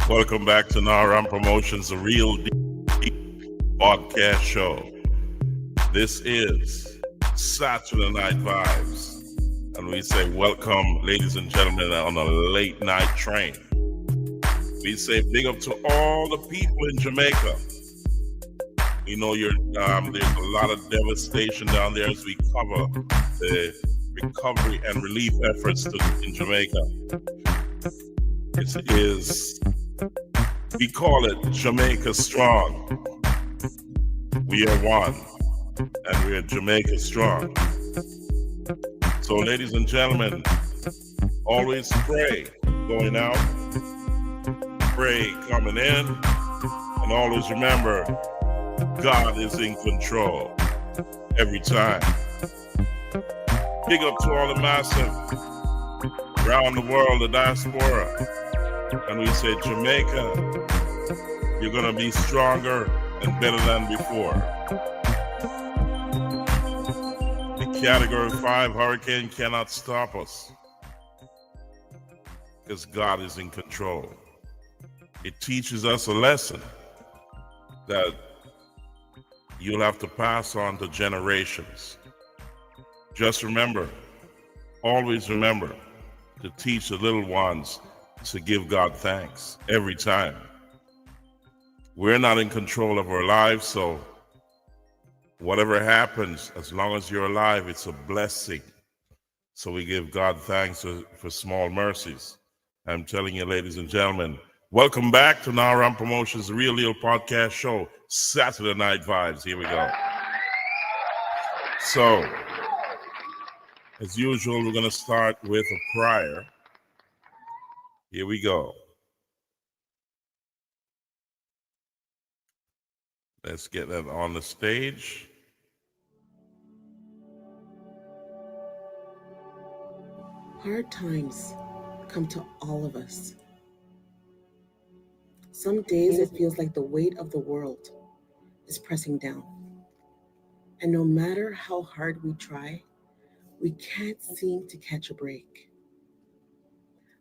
Welcome back to Naram Promotions, the Real Deep podcast show. This is Saturday Night Vibes. And we say welcome, ladies and gentlemen, on a late night train. We say big up to all the people in Jamaica. We know there's a lot of devastation down there as we cover the recovery and relief efforts in Jamaica. We call it Jamaica Strong. We are one, and we are Jamaica Strong. So, ladies and gentlemen, always pray going out, pray coming in, and always remember, God is in control every time. Big up to all the massive around the world, the diaspora. And we say, Jamaica, you're going to be stronger and better than before. The Category 5 hurricane cannot stop us because God is in control. It teaches us a lesson that you'll have to pass on to generations. Just remember, always remember to teach the little ones to give God thanks every time. We're not in control of our lives, so whatever happens, as long as you're alive, it's a blessing. So we give God thanks for small mercies. I'm telling you, ladies and gentlemen, welcome back to Naram Promotions, the Real Deal podcast show, Saturday Night Vibes. Here we go. So, as usual, we're going to start with a prayer. Here we go. Let's get that on the stage. Hard times come to all of us. Some days it feels like the weight of the world is pressing down. And no matter how hard we try, we can't seem to catch a break.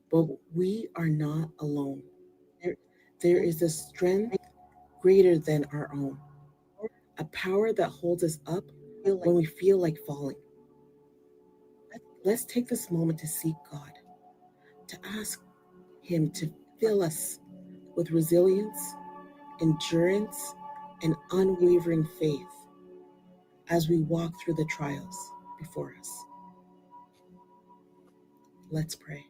But we are not alone. There is a strength greater than our own, a power that holds us up when we feel like falling. Let's take this moment to seek God, to ask Him to fill us with resilience, endurance, and unwavering faith as we walk through the trials before us. Let's pray.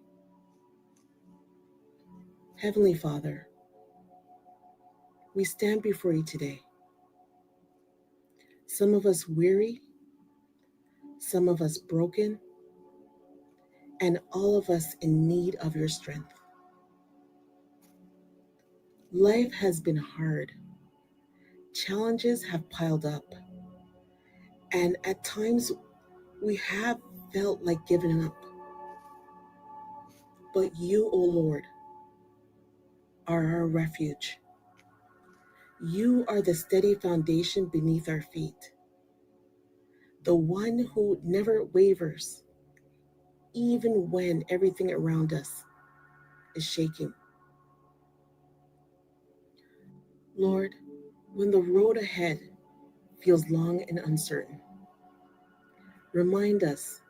Heavenly Father, we stand before you today. Some of us weary, some of us broken, and all of us in need of your strength. Life has been hard. Challenges have piled up. And at times we have felt like giving up. But you, O Lord, are our refuge. You are the steady foundation beneath our feet, the one who never wavers, even when everything around us is shaking. Lord, when the road ahead feels long and uncertain, remind us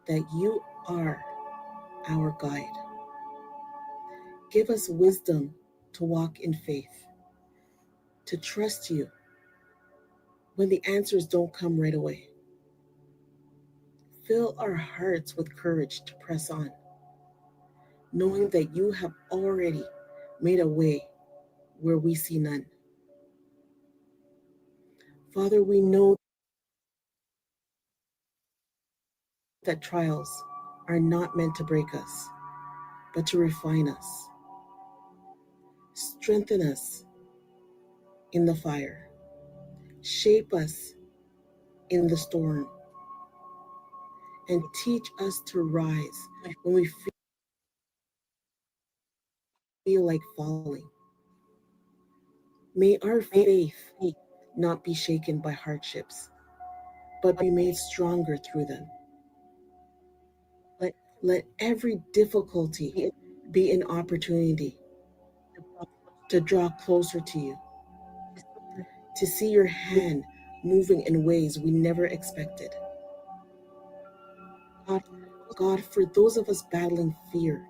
that you are our guide. Give us wisdom to walk in faith, to trust you when the answers don't come right away. Fill our hearts with courage to press on, knowing that you have already made a way where we see none. Father, we know that trials are not meant to break us, but to refine us. Strengthen us in the fire. Shape us in the storm. And teach us to rise when we feel like falling. May our faith not be shaken by hardships, but be made stronger through them. Let every difficulty be an opportunity to draw closer to you, to see your hand moving in ways we never expected. God, for those of us battling fear,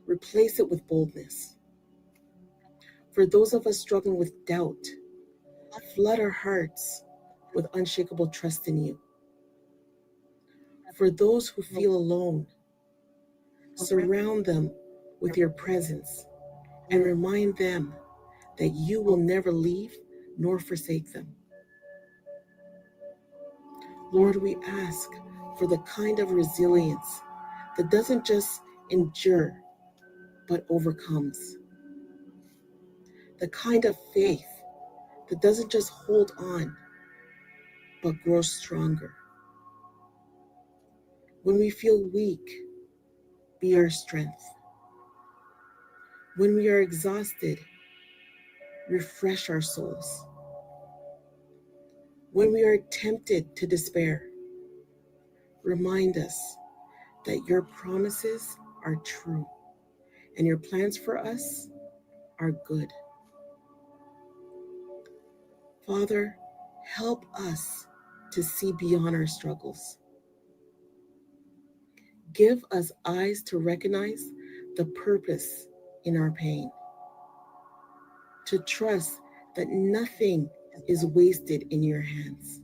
replace it with boldness. For those of us struggling with doubt, flood our hearts with unshakable trust in you. For those who feel alone, surround them with your presence and remind them that you will never leave nor forsake them. Lord, we ask for the kind of resilience that doesn't just endure, but overcomes. The kind of faith that doesn't just hold on, but grows stronger. When we feel weak, be our strength. When we are exhausted, refresh our souls. When we are tempted to despair, remind us that your promises are true and your plans for us are good. Father, help us to see beyond our struggles. Give us eyes to recognize the purpose in our pain, to trust that nothing is wasted in your hands.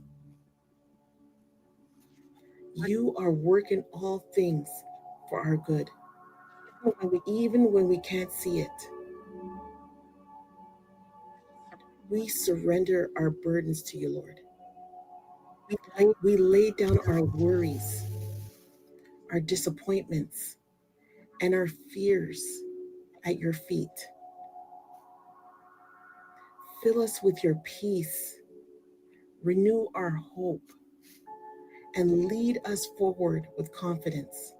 You are working all things for our good, even when we can't see it. We surrender our burdens to you, Lord. We lay down our worries, our disappointments, and our fears at your feet. Fill us with your peace, renew our hope, and lead us forward with confidence,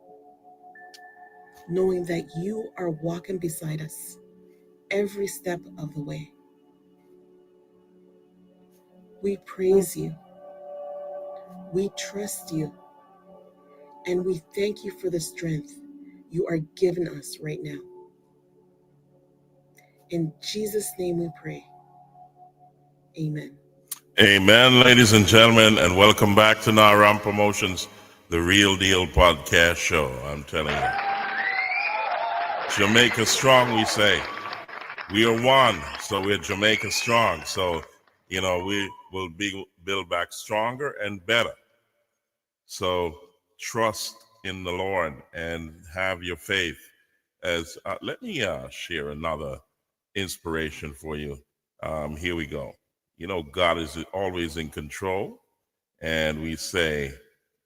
knowing that you are walking beside us every step of the way. We praise you, we trust you, and we thank you for the strength you are giving us right now. In Jesus' name we pray. Amen. Amen, ladies and gentlemen, and welcome back to Naram Promotions, the Real Deal podcast show. I'm telling you, Jamaica strong, we say. We are one, so we're Jamaica strong. So, we will build back stronger and better. So trust in the Lord and have your faith. As let me share another inspiration for you. Here we go. God is always in control, and we say,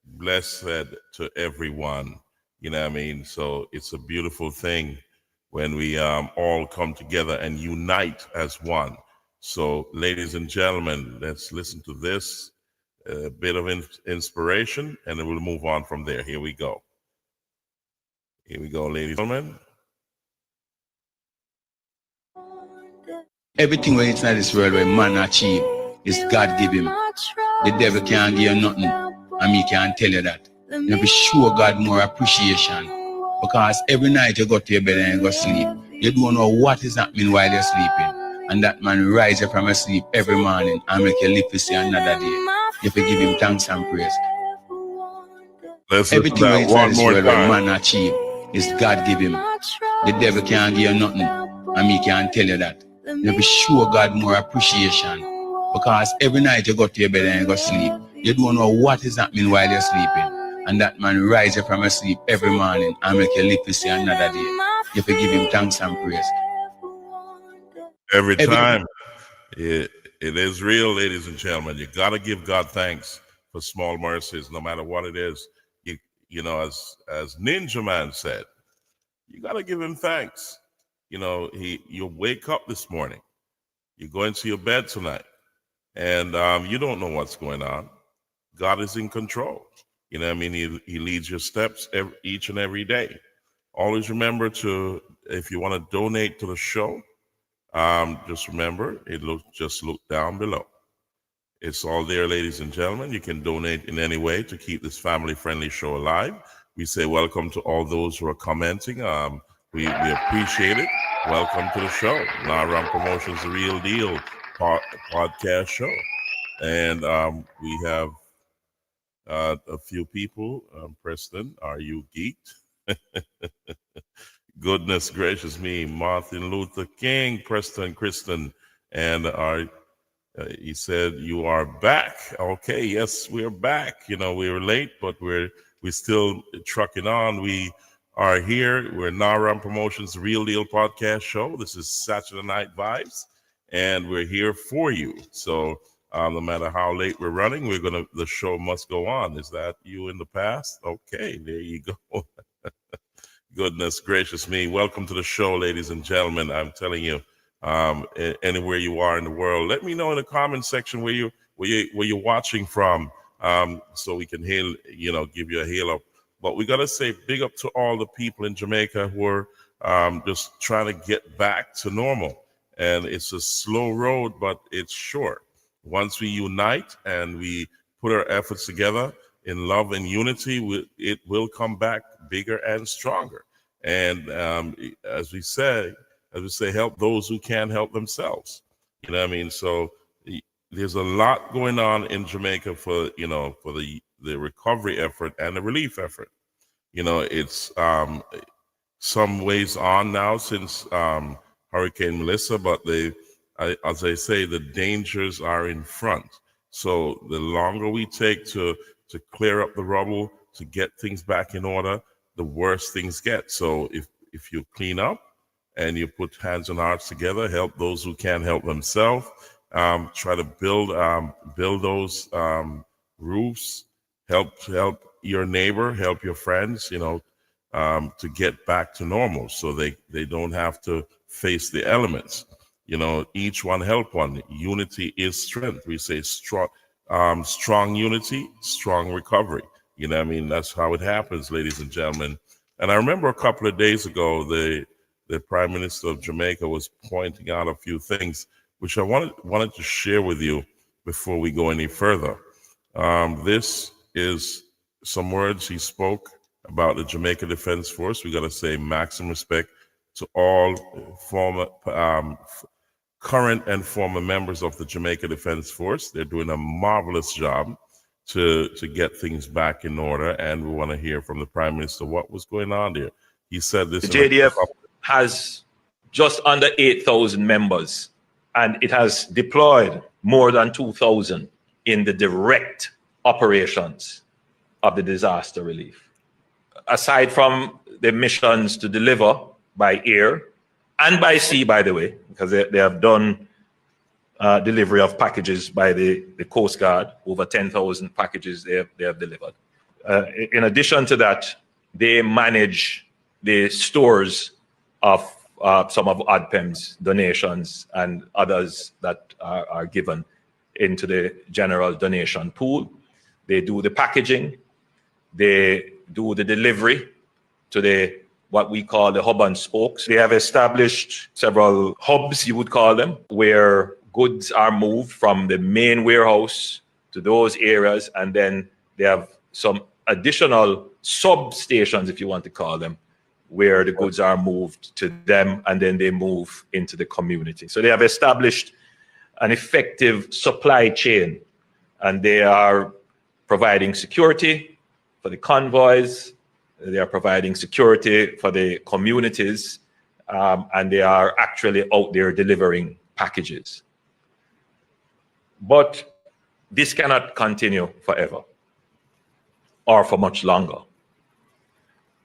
blessed to everyone. So it's a beautiful thing when we all come together and unite as one. So, ladies and gentlemen, let's listen to this bit of inspiration, and then we'll move on from there. Here we go. Here we go, ladies and gentlemen. Everything when it's not this world where man achieve is God give him. The devil can't give you nothing, and me can't tell you that. You be sure God more appreciation, because every night you go to your bed and you go sleep, you don't know what is happening while you're sleeping, and that man rise you from your sleep every morning and make you live to see another day. You have to give him thanks and praise. Let's Everything listen when to it's that not one this more world where time. man achieve is God give him. The devil can't give you nothing, and me can't tell you that. You be sure God more appreciation, because every night you go to your bed and you go sleep, you don't know what is happening while you're sleeping, and that man rise you from your sleep every morning and make you live to see another day. You have to give him thanks and praise. Every time. It is real, ladies and gentlemen. You got to give God thanks for small mercies, no matter what it is. As Ninja Man said, you got to give him thanks. You wake up this morning, you go into your bed tonight, and you don't know what's going on. God is in control. He leads your steps each and every day. Always remember if you want to donate to the show, just remember, just look down below. It's all there, ladies and gentlemen. You can donate in any way to keep this family-friendly show alive. We say welcome to all those who are commenting. We appreciate it. Welcome to the show. Naram Promotions, The Real Deal podcast show. And we have a few people. Preston, are you geeked? Goodness gracious me. Martin Luther King, Preston, Kristen. And he said, you are back. Okay, yes, we're back. You know, we were late, but we're still trucking on. We are here. We're Naram Promotions Real Deal podcast show. This is Saturday Night Vibes, and we're here for you. So no matter how late we're running, the show must go on. Is that you in the past? Okay, there you go. Goodness gracious me. Welcome to the show, ladies and gentlemen. I'm telling you, anywhere you are in the world, let me know in the comment section where you're watching from, so we can give you a hail up. But we got to say big up to all the people in Jamaica who are just trying to get back to normal. And it's a slow road, but it's short. Once we unite and we put our efforts together in love and unity, it will come back bigger and stronger. And as we say, help those who can't help themselves. You know what I mean? So there's a lot going on in Jamaica for the recovery effort and the relief effort. You know, it's some ways on now since Hurricane Melissa, but as I say, the dangers are in front. So the longer we take to clear up the rubble, to get things back in order, the worse things get. So if you clean up and you put hands and hearts together, help those who can't help themselves, try to build those roofs, help your neighbor, help your friends, to get back to normal, so they don't have to face the elements. Each one help one. Unity is strength. We say strong unity, strong recovery. You know what I mean? That's how it happens, ladies and gentlemen. And I remember a couple of days ago, the Prime Minister of Jamaica was pointing out a few things which I wanted to share with you before we go any further. This is some words he spoke about the Jamaica Defense Force. We got to say maximum respect to all current and former members of the Jamaica Defense Force. They're doing a marvelous job to get things back in order, and we want to hear from the Prime Minister what was going on there. He said this. The JDF has just under 8,000 members, and it has deployed more than 2,000 in the direct operations of the disaster relief. Aside from the missions to deliver by air and by sea, by the way, because they have done delivery of packages by the Coast Guard, over 10,000 packages they have delivered. In addition to that, they manage the stores of some of ODPEM's donations and others that are given into the general donation pool. They do the packaging, they do the delivery to what we call the hub and spokes. They have established several hubs, you would call them, where goods are moved from the main warehouse to those areas, and then they have some additional substations, if you want to call them, where the goods are moved to them, and then they move into the community. So they have established an effective supply chain, and they are providing security for the convoys, they are providing security for the communities, and they are actually out there delivering packages. But this cannot continue forever or for much longer.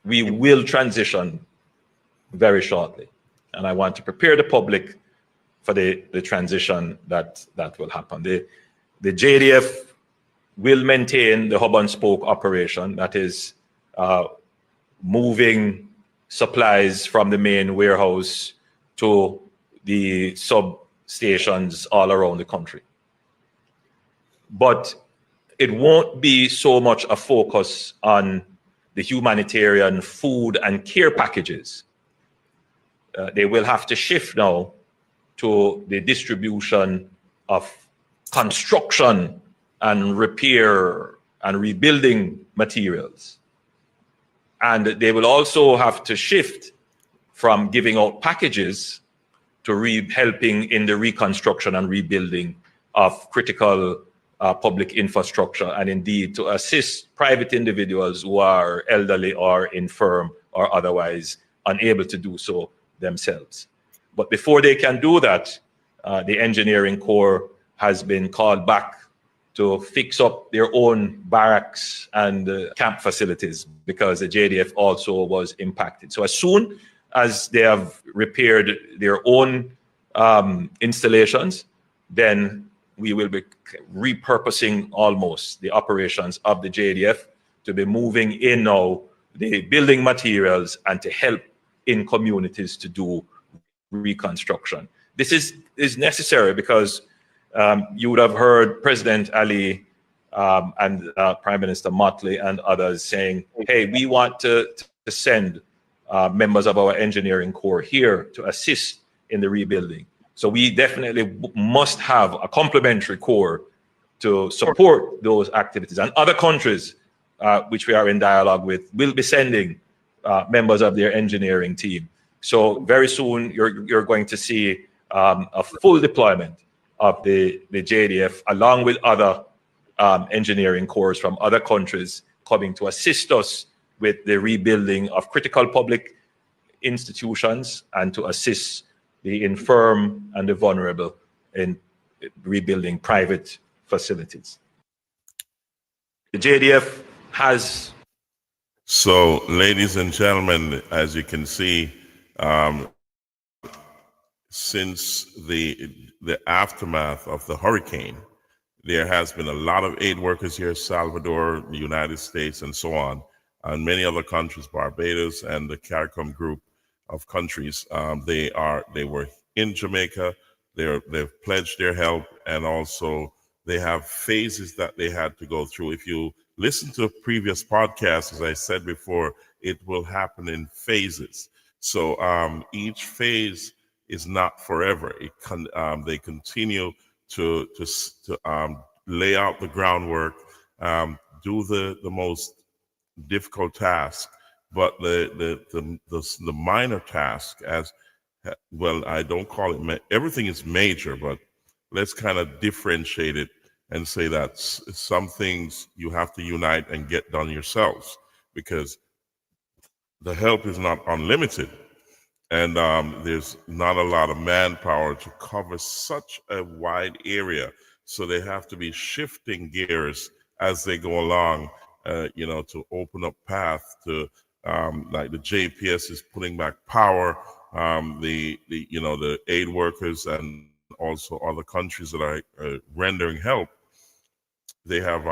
We will transition very shortly, and I want to prepare the public for the transition that will happen. The JDF will maintain the hub and spoke operation, that is moving supplies from the main warehouse to the substations all around the country. But it won't be so much a focus on the humanitarian food and care packages. They will have to shift now to the distribution of construction and repair and rebuilding materials. And they will also have to shift from giving out packages to helping in the reconstruction and rebuilding of critical public infrastructure, and indeed to assist private individuals who are elderly or infirm or otherwise unable to do so themselves. But before they can do that, the engineering corps has been called back to fix up their own barracks and camp facilities, because the JDF also was impacted. So as soon as they have repaired their own installations, then we will be repurposing almost the operations of the JDF to be moving in now the building materials and to help in communities to do reconstruction. This is necessary because you would have heard President Ali and Prime Minister Motley and others saying, hey, we want to send members of our engineering corps here to assist in the rebuilding. So we definitely must have a complementary corps to support those activities. And other countries, which we are in dialogue with, will be sending members of their engineering team. So very soon you're going to see a full deployment of the JDF along with other engineering corps from other countries coming to assist us with the rebuilding of critical public institutions and to assist the infirm and the vulnerable in rebuilding private facilities. The JDF has... So, ladies and gentlemen, as you can see, since the aftermath of the hurricane, there has been a lot of aid workers here, Salvador, the United States, and so on, and many other countries, Barbados and the CARICOM group of countries. They were in Jamaica. They've pledged their help, and also they have phases that they had to go through. If you listen to previous podcasts, as I said before, it will happen in phases. So each phase is not forever. They continue to lay out the groundwork, do the most difficult task, but the minor task, as well, I don't call it everything is major, but let's kind of differentiate it and say that some things you have to unite and get done yourselves, because the help is not unlimited. And there's not a lot of manpower to cover such a wide area. So they have to be shifting gears as they go along, to open up path to, like the JPS is putting back power, the aid workers and also other countries that are rendering help. They have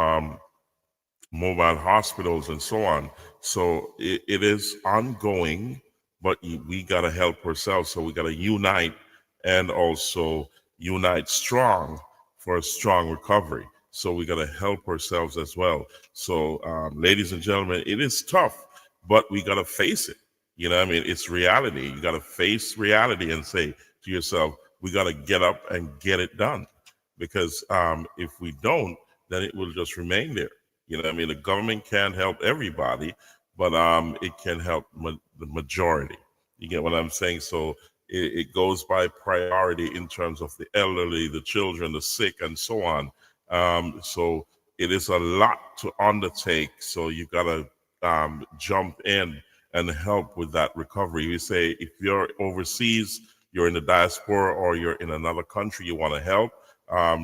mobile hospitals and so on. So it is ongoing, but we got to help ourselves. So we got to unite and also unite strong for a strong recovery. So we got to help ourselves as well. So ladies and gentlemen, it is tough, but we got to face it. You know what I mean? It's reality. You got to face reality and say to yourself, we got to get up and get it done. Because if we don't, then it will just remain there. You know what I mean? The government can't help everybody, but it can help the majority. You get what I'm saying? So it goes by priority in terms of the elderly, the children, the sick, and so on. So it is a lot to undertake. So you got to jump in and help with that recovery. We say if you're overseas, you're in the diaspora, or you're in another country, you want to help,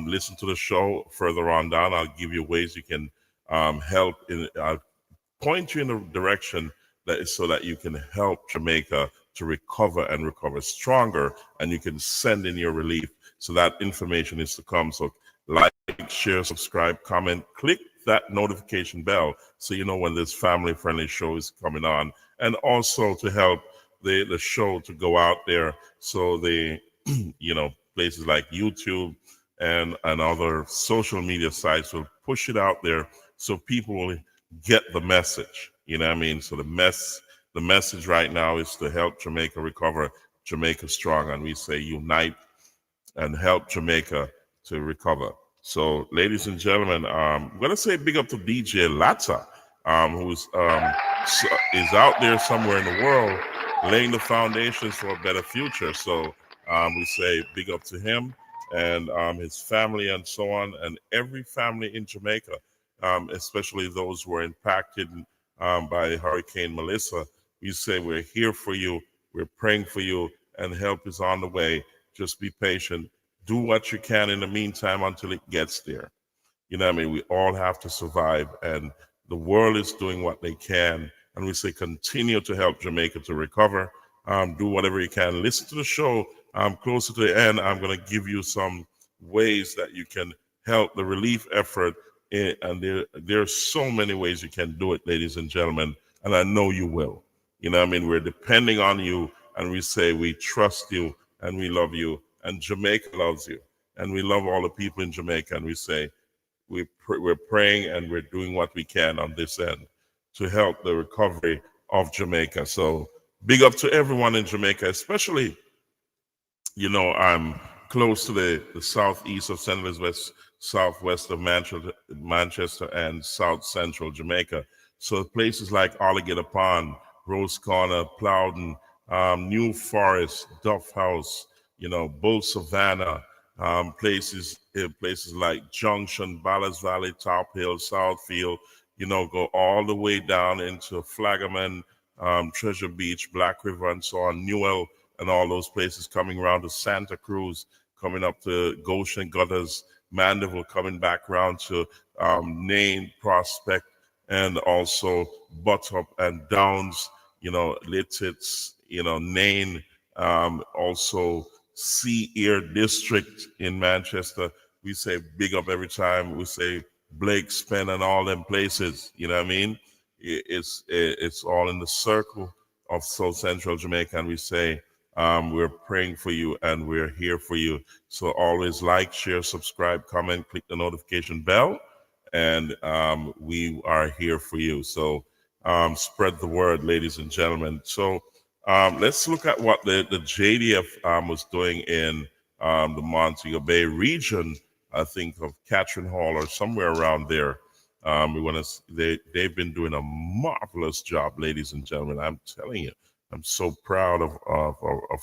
listen to the show further on down. I'll give you ways you can help. I'll point you in the direction that is so that you can help Jamaica to recover and recover stronger, and you can send in your relief. So that information is to come. So like, share, subscribe, comment, click that notification bell so you know when this family-friendly show is coming on, and also to help the show to go out there so the places like YouTube and other social media sites will push it out there so people will get the message. You know what I mean? So the message right now is to help Jamaica recover, Jamaica strong, and we say unite and help Jamaica to recover. So, ladies and gentlemen, I'm gonna say big up to DJ Latta, who is out there somewhere in the world, laying the foundations for a better future. So we say big up to him and his family and so on, and every family in Jamaica, especially those who are impacted by Hurricane Melissa. We say we're here for you, we're praying for you, and help is on the way. Just be patient. Do what you can in the meantime until it gets there. You know what I mean? We all have to survive, and the world is doing what they can. And we say continue to help Jamaica to recover. Do whatever you can. Listen to the show. Closer to the end, I'm going to give you some ways that you can help the relief effort. And there are so many ways you can do it, ladies and gentlemen. And I know you will. You know what I mean? We're depending on you. And we say we trust you and we love you. And Jamaica loves you. And we love all the people in Jamaica. And we say, we're praying and we're doing what we can on this end to help the recovery of Jamaica. So big up to everyone in Jamaica, especially, you know, I'm close to the southeast of St. Elizabeth, southwest of Manchester and South Central Jamaica. So places like Alligator Pond, Rose Corner, Plowden, New Forest, Duff House, you know, Bull Savannah, places like Junction, Ballas Valley, Top Hill, Southfield, you know, go all the way down into Flaggerman, Treasure Beach, Black River, and so on, Newell, and all those places, coming around to Santa Cruz, coming up to Goshen Gutters, Mandeville, coming back around to Nain, Prospect, and also Buttup and Downs, you know, Lititz, you know, Nain, also Sea Ear District in Manchester. We say big up every time. We say Blake Spen and all them places. You know what I mean? It's all in the circle of South Central Jamaica, and we say we're praying for you and we're here for you. So always like, share, subscribe, comment, click the notification bell, and we are here for you. So spread the word, ladies and gentlemen. So let's look at what the JDF was doing in the Montego Bay region, I think of Catherine Hall or somewhere around there. They've been doing a marvelous job, ladies and gentlemen. I'm telling you, I'm so proud of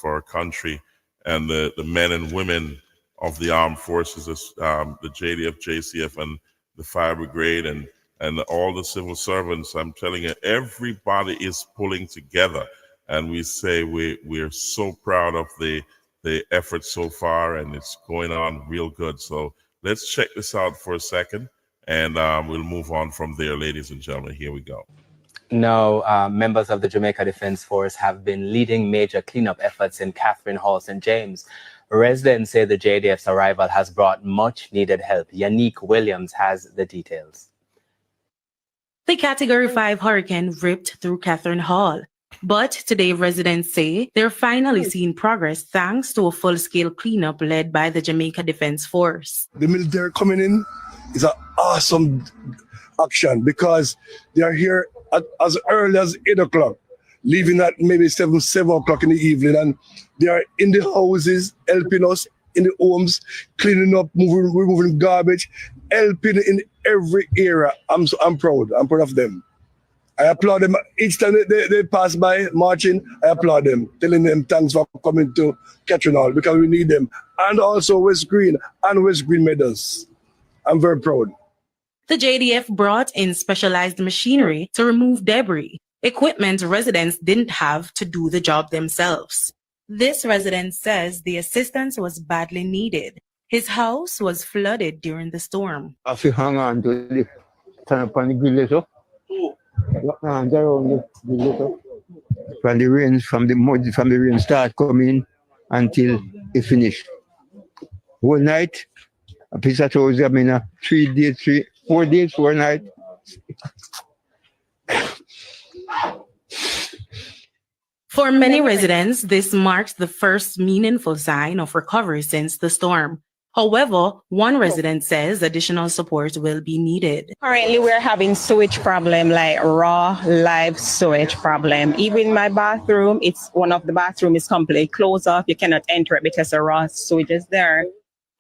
our country and the men and women of the armed forces, the JDF, JCF, and the Fire Brigade, and all the civil servants. I'm telling you, everybody is pulling together. And we say we're so proud of the effort so far, and it's going on real good. So let's check this out for a second, and we'll move on from there, ladies and gentlemen. Here we go. Now, members of the Jamaica Defense Force have been leading major cleanup efforts in Catherine Hall, St. James. Residents say the JDF's arrival has brought much needed help. Yannick Williams has the details. The Category 5 hurricane ripped through Catherine Hall. But today, residents say they're finally seeing progress thanks to a full-scale cleanup led by the Jamaica Defense Force. The military coming in is an awesome action because they are here as early as 8 o'clock, leaving at maybe 7 o'clock in the evening, and they are in the houses helping us in the homes, cleaning up, removing garbage, helping in every area. I'm proud of them. I applaud them each time they pass by marching. I applaud them, telling them thanks for coming to Catherine Hall because we need them, and also West Green and West Green medals. I'm very proud. The JDF brought in specialized machinery to remove debris, equipment residents didn't have to do the job themselves. This resident says the assistance was badly needed. His house was flooded during the storm. I feel hang on to the turn upon the grill. From the rain, from the rain start coming until it finish. Whole night, a piece of toes, I mean, 4 days, 4 nights. For many residents, this marks the first meaningful sign of recovery since the storm. However, one resident says additional support will be needed. Currently, we're having sewage problem, like raw, live sewage problem. Even my bathroom, one of the bathroom is completely closed off. You cannot enter it because the raw sewage is there.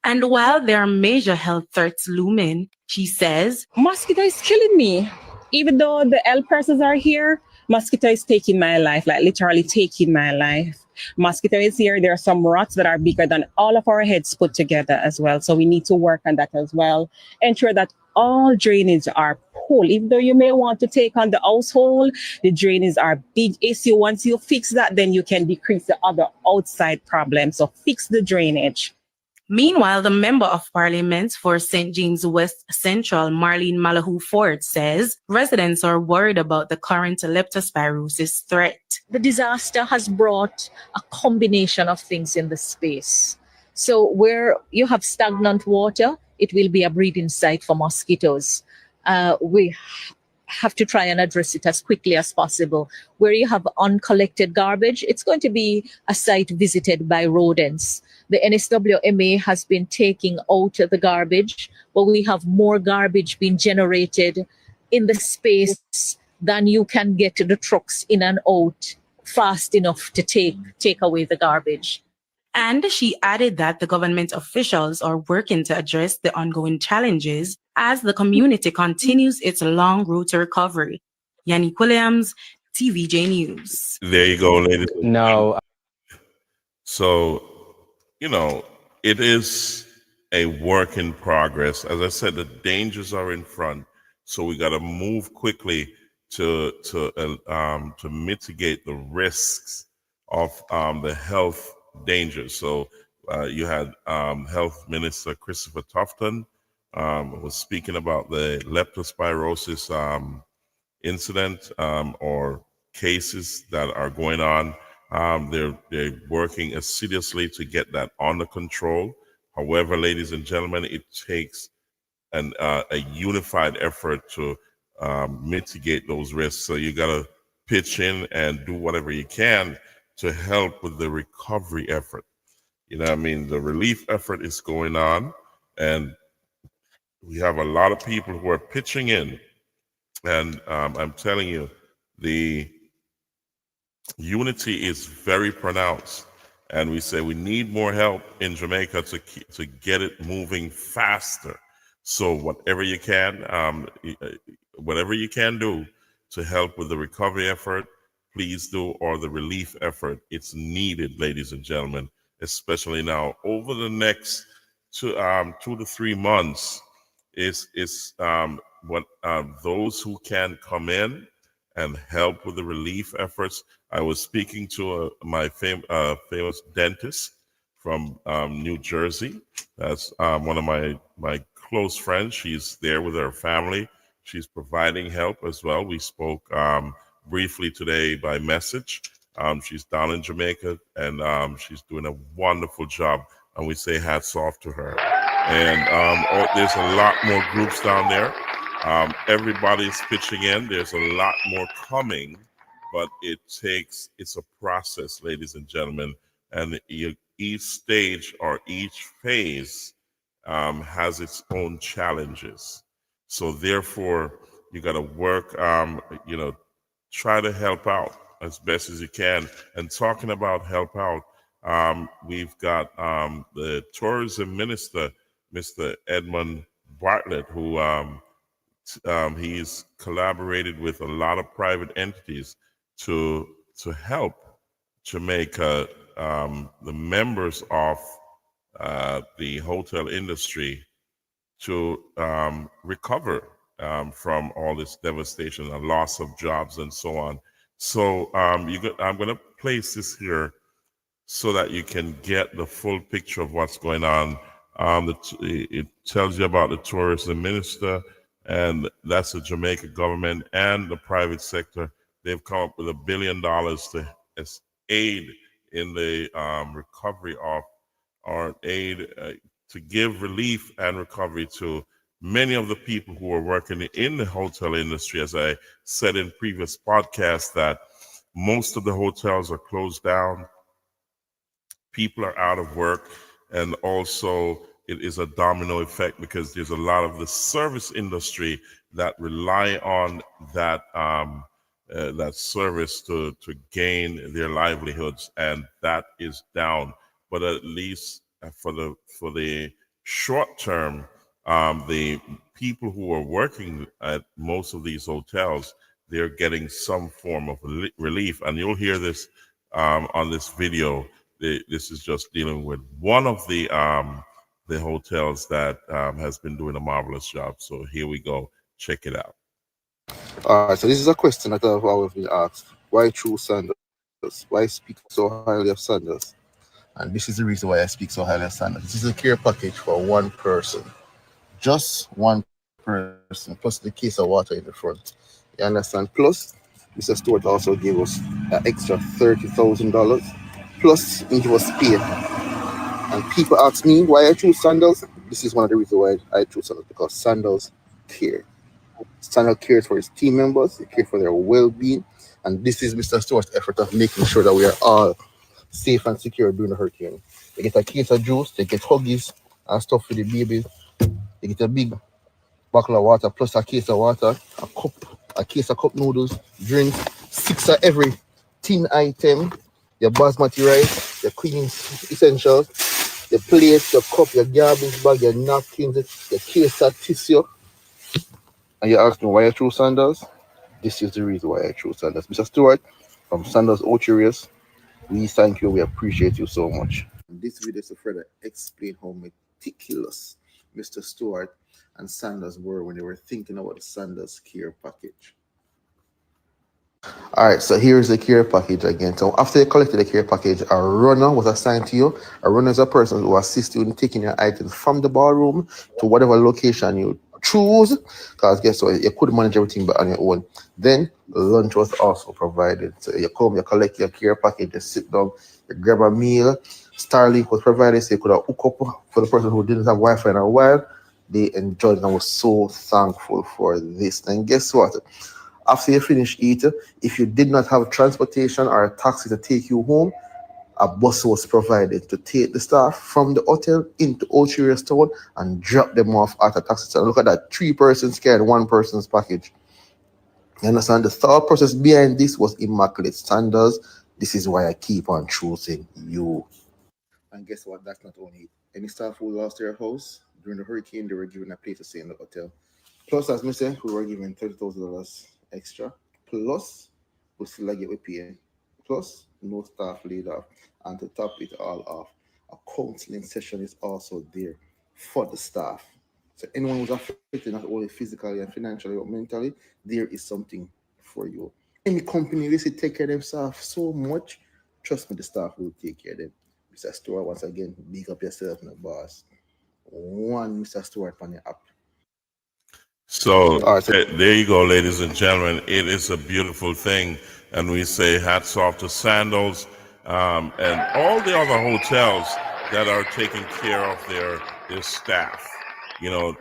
And while there are major health threats looming, she says, mosquito is killing me. Even though the health persons are here, Mosquito is taking my life, like literally taking my life. Mosquito is here. There are some rats that are bigger than all of our heads put together as well. So we need to work on that as well. Ensure that all drainage are full. Even though you may want to take on the household, the drainage are big issue. Once you fix that, then you can decrease the other outside problems. So fix the drainage. Meanwhile, the Member of Parliament for St. James West Central, Marlene Malahoo Ford, says residents are worried about the current leptospirosis threat. The disaster has brought a combination of things in the space. So where you have stagnant water, it will be a breeding site for mosquitoes. We have to try and address it as quickly as possible. Where you have uncollected garbage, it's going to be a site visited by rodents. The NSWMA has been taking out the garbage, but we have more garbage being generated in the space than you can get the trucks in and out fast enough to take away the garbage. And she added that the government officials are working to address the ongoing challenges as the community continues its long road to recovery. Yannick Williams, TVJ News. There you go, ladies. No. So, it is a work in progress. As I said, the dangers are in front, so we got to move quickly to mitigate the risks of the health dangers. So you had Health Minister Christopher Tufton was speaking about the leptospirosis incident or cases that are going on. They're working assiduously to get that under control. However, ladies and gentlemen, it takes a unified effort to mitigate those risks. So you got to pitch in and do whatever you can to help with the recovery effort. The relief effort is going on, and we have a lot of people who are pitching in. And I'm telling you, the unity is very pronounced. And we say we need more help in Jamaica to get it moving faster. So whatever you can do to help with the recovery effort, please do, or the relief effort. It's needed, ladies and gentlemen, especially now. Over the next 2 to 3 months, is those who can come in and help with the relief efforts. I was speaking to my famous dentist from New Jersey. That's one of my close friends. She's there with her family. She's providing help as well. We spoke briefly today by message. She's down in Jamaica, and she's doing a wonderful job, and we say hats off to her. And there's a lot more groups down there. Everybody's pitching in. There's a lot more coming, but it's a process, ladies and gentlemen, and each stage or each phase has its own challenges. So therefore, you got to work, try to help out as best as you can. And talking about help out, we've got the tourism minister, Mr. Edmund Bartlett, who he's collaborated with a lot of private entities to help Jamaica, the members of the hotel industry, to recover from all this devastation, the loss of jobs, and so on. So I'm going to place this here so that you can get the full picture of what's going on. It tells you about the tourism minister, and that's the Jamaica government and the private sector. They've come up with $1 billion to aid in the recovery of, or aid to give relief and recovery to many of the people who are working in the hotel industry. As I said in previous podcasts, that most of the hotels are closed down. People are out of work, and also it is a domino effect because there's a lot of the service industry that rely on that that service to gain their livelihoods, and that is down. But at least for the short term, the people who are working at most of these hotels, they're getting some form of relief. And you'll hear this on this video. This is just dealing with one of the hotels that has been doing a marvelous job. So here we go. Check it out. All right, so this is a question that I've always been asked. Why choose Sanders? Why speak so highly of Sanders? And this is the reason why I speak so highly of Sanders. This is a care package for one person. Just one person, plus the case of water in the front. You understand? Plus, Mr. Stewart also gave us an extra $30,000. Plus, he gave us pay. And people ask me why I choose Sandals. This is one of the reasons why I choose Sandals, because Sandals care. Sandals cares for his team members, he cares for their well-being, and this is Mr. Stewart's effort of making sure that we are all safe and secure during the hurricane. They get a case of juice, they get Huggies and stuff for the babies. They get a big bottle of water plus a case of water, a case of cup noodles, drinks, 6 of every tin item, your basmati rice, your cleaning essentials, your plates, your cup, your garbage bag, your napkins, your case of tissue. And you ask me why I chose Sanders? This is the reason why I chose Sanders. Mr. Stewart from Sanders Ocherius, we thank you, we appreciate you so much. This video is to further explain how meticulous Mr. Stewart and Sanders were when they were thinking about the Sanders care package. All right, so here's the care package again. So after you collected the care package, a runner was assigned to you. A runner is a person who assists you in taking your items from the ballroom to whatever location you choose, because guess what, you could manage everything but on your own. Then lunch was also provided. So you come, you collect your care package, you sit down, you grab a meal. Starlink was provided, so you could have hook up for the person who didn't have Wi-Fi in a while. They enjoyed it and was so thankful for this. And guess what? After you finish eating, if you did not have transportation or a taxi to take you home, a bus was provided to take the staff from the hotel into Ocherius Town and drop them off at a taxi stand. Look at that, 3 persons carrying 1 person's package. You understand? The thought process behind this was immaculate standards. This is why I keep on choosing you. And guess what? That's not only it. Any staff who lost their house during the hurricane, they were given a place to stay in the hotel. Plus, as I said, we were given $30,000 extra. Plus, we still get with pay. Plus, no staff laid off. And to top it all off, a counseling session is also there for the staff. So anyone who's affected not only physically and financially but mentally, there is something for you. Any company, they say take care of themselves so much. Trust me, the staff will take care of them. Mr. Stewart, once again, big up yourself and the boss. One Mr. Stewart on your app. So there you go, ladies and gentlemen. It is a beautiful thing. And we say hats off to Sandals and all the other hotels that are taking care of their staff. You know,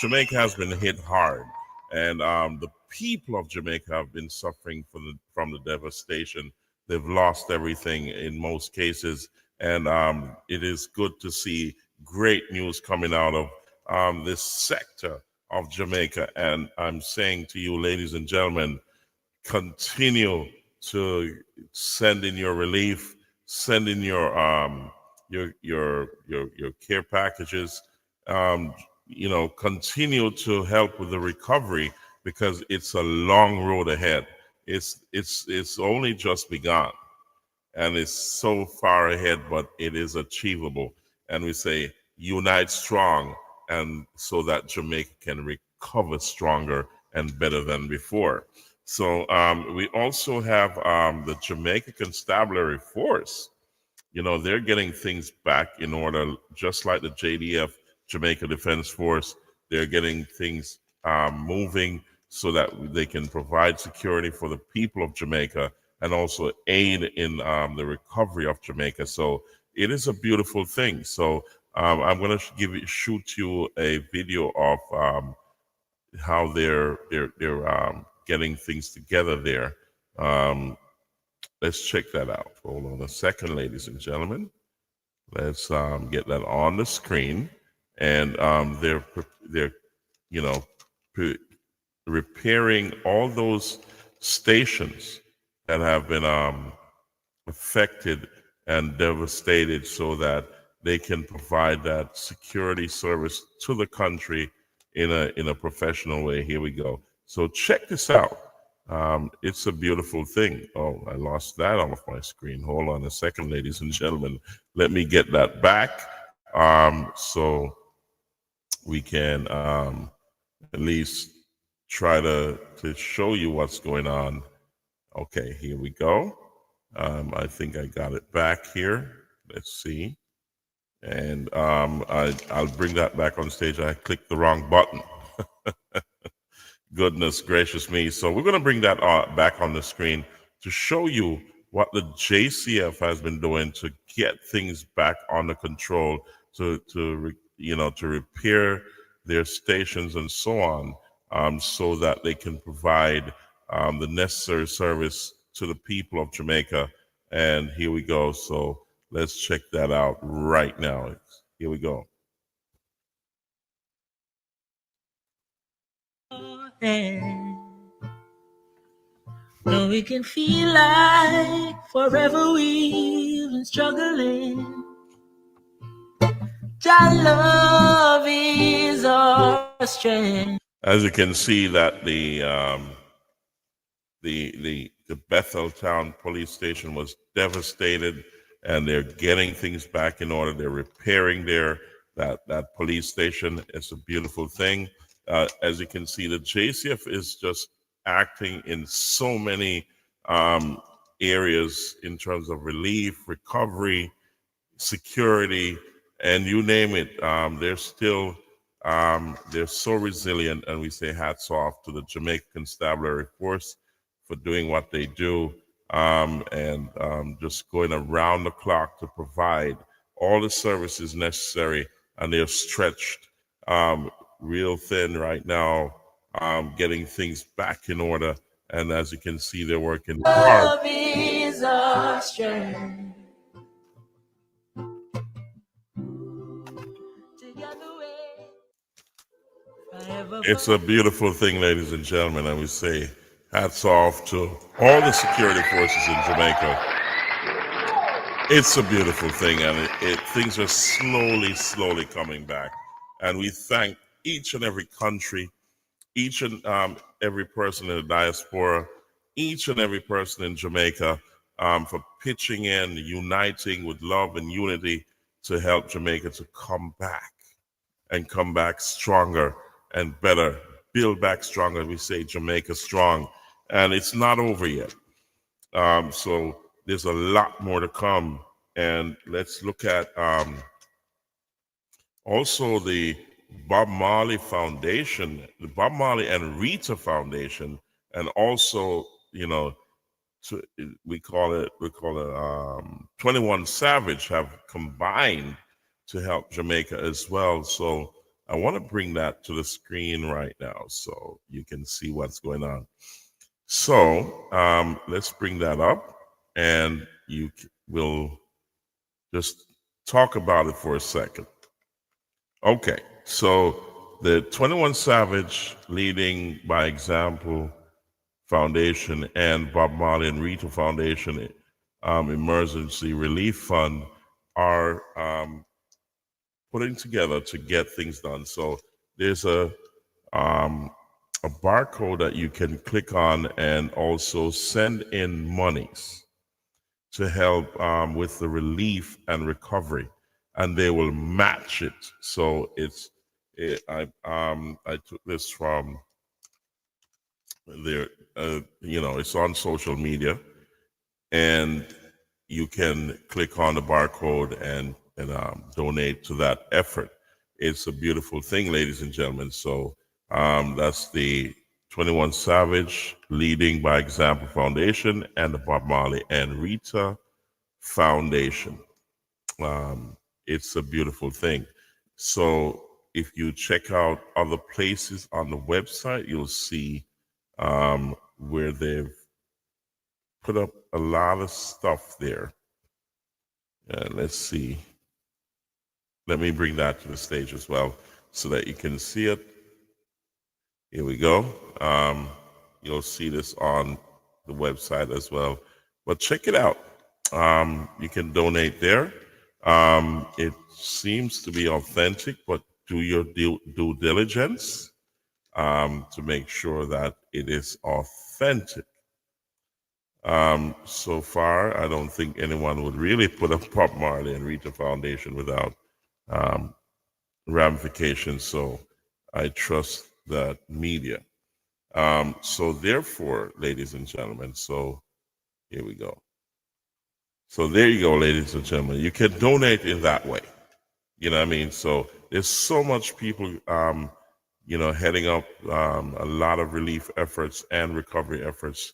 Jamaica has been hit hard. And the people of Jamaica have been suffering from the devastation. They've lost everything in most cases. And it is good to see great news coming out of this sector of Jamaica. And I'm saying to you, ladies and gentlemen, continue to send in your relief, send in your care packages. You know, continue to help with the recovery, because it's a long road ahead. It's only just begun, and it's so far ahead, but it is achievable. And we say unite strong, and so that Jamaica can recover stronger and better than before. So we also have the Jamaica Constabulary Force. You know, they're getting things back in order, just like the JDF, Jamaica Defense Force. They're getting things moving so that they can provide security for the people of Jamaica and also aid in the recovery of Jamaica. So it is a beautiful thing. So I'm going to shoot you a video of how they're getting things together there. Let's check that out. Hold on a second, ladies and gentlemen. Let's get that on the screen. And they're you know, repairing all those stations that have been affected and devastated, so that they can provide that security service to the country in a professional way. Here we go. So check this out. It's a beautiful thing. Oh, I lost that off my screen. Hold on a second, ladies and gentlemen. Let me get that back so we can at least try to show you what's going on. Okay, here we go. I think I got it back here. Let's see. And I'll bring that back on stage. I clicked the wrong button. Goodness gracious me. So we're going to bring that back on the screen to show you what the JCF has been doing to get things back under control, to repair their stations and so on, so that they can provide the necessary service to the people of Jamaica. And here we go. So let's check that out right now. Here we go. No, we can feel like forever we've been struggling. Your love is our strength. As you can see, that the Betheltown police station was devastated, and they're getting things back in order. They're repairing that police station. It's a beautiful thing. As you can see, the JCF is just acting in so many areas in terms of relief, recovery, security, and you name it. They're so resilient, and we say hats off to the Jamaican Constabulary Force for doing what they do, and just going around the clock to provide all the services necessary. And they're stretched real thin right now, getting things back in order. And as you can see, they're working hard. Love is our strength. It's a beautiful thing, ladies and gentlemen, and we say hats off to all the security forces in Jamaica. It's a beautiful thing, and things are slowly coming back. And we thank each and every country, each and every person in the diaspora, each and every person in Jamaica for pitching in, uniting with love and unity to help Jamaica to come back and come back stronger and better, build back stronger. We say Jamaica strong, and it's not over yet. So there's a lot more to come. And let's look at also the Bob Marley Foundation, the Bob Marley and Rita Foundation, and also, we call it 21 Savage have combined to help Jamaica as well. So I want to bring that to the screen right now so you can see what's going on. So let's bring that up, and you will just talk about it for a second. Okay, so the 21 Savage Leading by Example Foundation and Bob Marley and Rita Foundation Emergency Relief Fund are putting together to get things done. So there's a barcode that you can click on and also send in monies to help with the relief and recovery, and they will match it. So I took this from there. It's on social media, and you can click on the barcode and donate to that effort. It's a beautiful thing, ladies and gentlemen. So that's the 21 Savage Leading by Example Foundation and the Bob Marley and Rita Foundation. It's a beautiful thing. So if you check out other places on the website, you'll see where they've put up a lot of stuff there. Let's see. Let me bring that to the stage as well so that you can see it. Here we go. You'll see this on the website as well. But check it out. You can donate there. It seems to be authentic, but do your due diligence. to make sure that it is authentic. So far, I don't think anyone would really put up Bob Marley and Rita Foundation without ramifications. So I trust that media. So therefore, ladies and gentlemen, so here we go. So there you go, ladies and gentlemen. You can donate in that way. You know what I mean? So there's so much people, heading up a lot of relief efforts and recovery efforts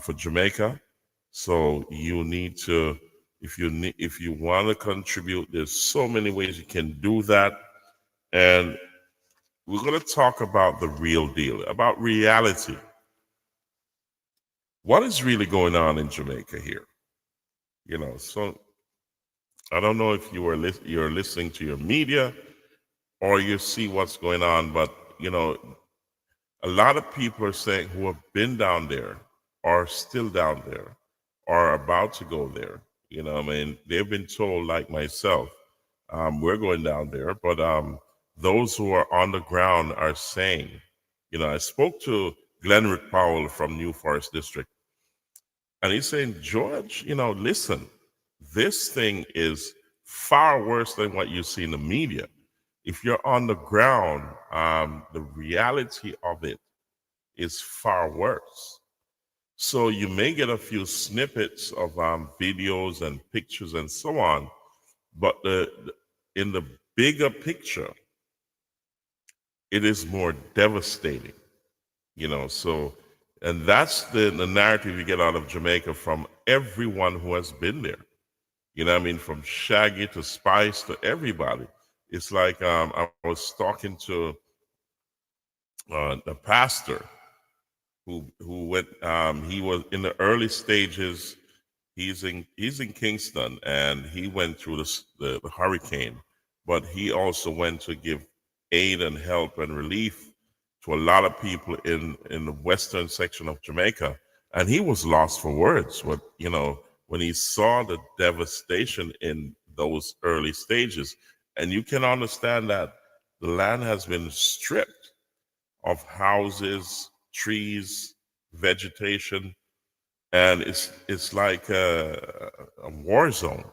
for Jamaica. So you need to, if you want to contribute, there's so many ways you can do that. And we're going to talk about the real deal, about reality. What is really going on in Jamaica here? So I don't know if you're listening to your media or you see what's going on, but a lot of people are saying who have been down there, are still down there, are about to go there. They've been told, like myself, we're going down there, but those who are on the ground are saying, I spoke to Glenrick Powell from New Forest District, and he's saying, George, listen, this thing is far worse than what you see in the media. If you're on the ground, the reality of it is far worse. So you may get a few snippets of videos and pictures and so on, but in the bigger picture, it is more devastating, and that's the narrative you get out of Jamaica from everyone who has been there. From Shaggy to Spice to everybody. It's like I was talking to the pastor who went. He was in the early stages. He's in Kingston, and he went through the hurricane, but he also went to give aid and help and relief to a lot of people in the western section of Jamaica, and he was lost for words. When he saw the devastation in those early stages, and you can understand that the land has been stripped of houses, trees, vegetation, and it's like a war zone.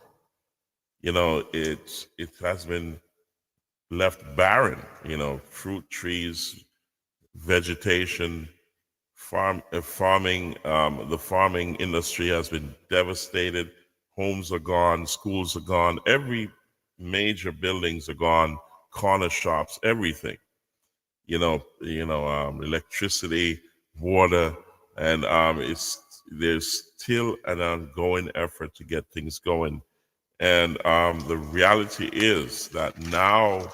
It has been left barren. Fruit trees, vegetation, farming. The farming industry has been devastated. Homes are gone. Schools are gone. Every major buildings are gone. Corner shops, everything. Electricity, water, and there's still an ongoing effort to get things going. And the reality is that now,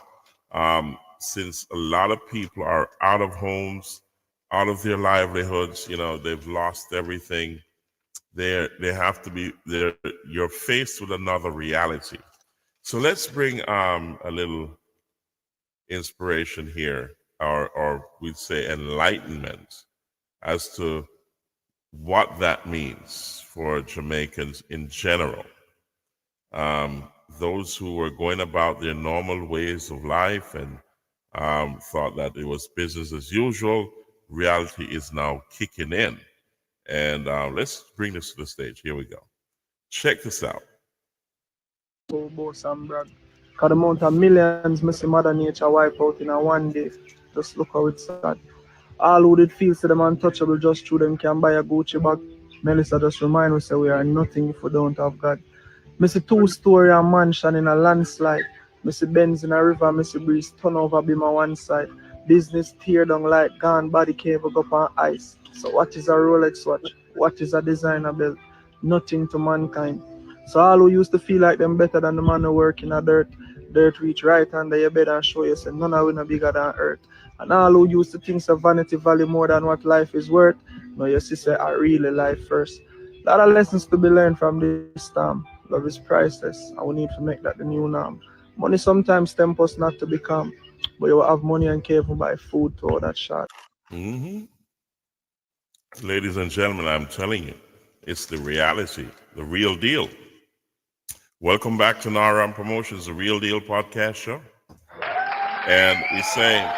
since a lot of people are out of homes, out of their livelihoods, they've lost everything. They have to be there. You're faced with another reality. So let's bring a little inspiration here, or we'd say enlightenment, as to what that means for Jamaicans in general. Those who were going about their normal ways of life and thought that it was business as usual, reality is now kicking in. And let's bring this to the stage. Here we go. Check this out. Because the amount of millions Mr. Mother Nature wipe out in a one day. Just look how it's sad. All who did feel to them untouchable just through them can buy a Gucci bag. Melissa just remind us that we are nothing if we don't have God. Missy two-story mansion in a landslide. Missy Benz in a river, Missy Breeze turn over beam on one side. Business tear down like gone, body cave up on ice. So what is a Rolex watch? What is a designer belt? Nothing to mankind. So all who used to feel like them better than the man who work in a dirt reach right under your bed and show you say none of we no bigger than earth. And all who used to think of vanity value more than what life is worth, now you see say I really life first. A lot of lessons to be learned from this storm. Love is priceless, and we need to make that the new norm. Money sometimes tempts us not to become, but you will have money and care for buy food to all that shot. Mm-hmm. Ladies and gentlemen, I'm telling you, it's the reality, the real deal. Welcome back to Naram Promotions, the Real Deal podcast show. And we say,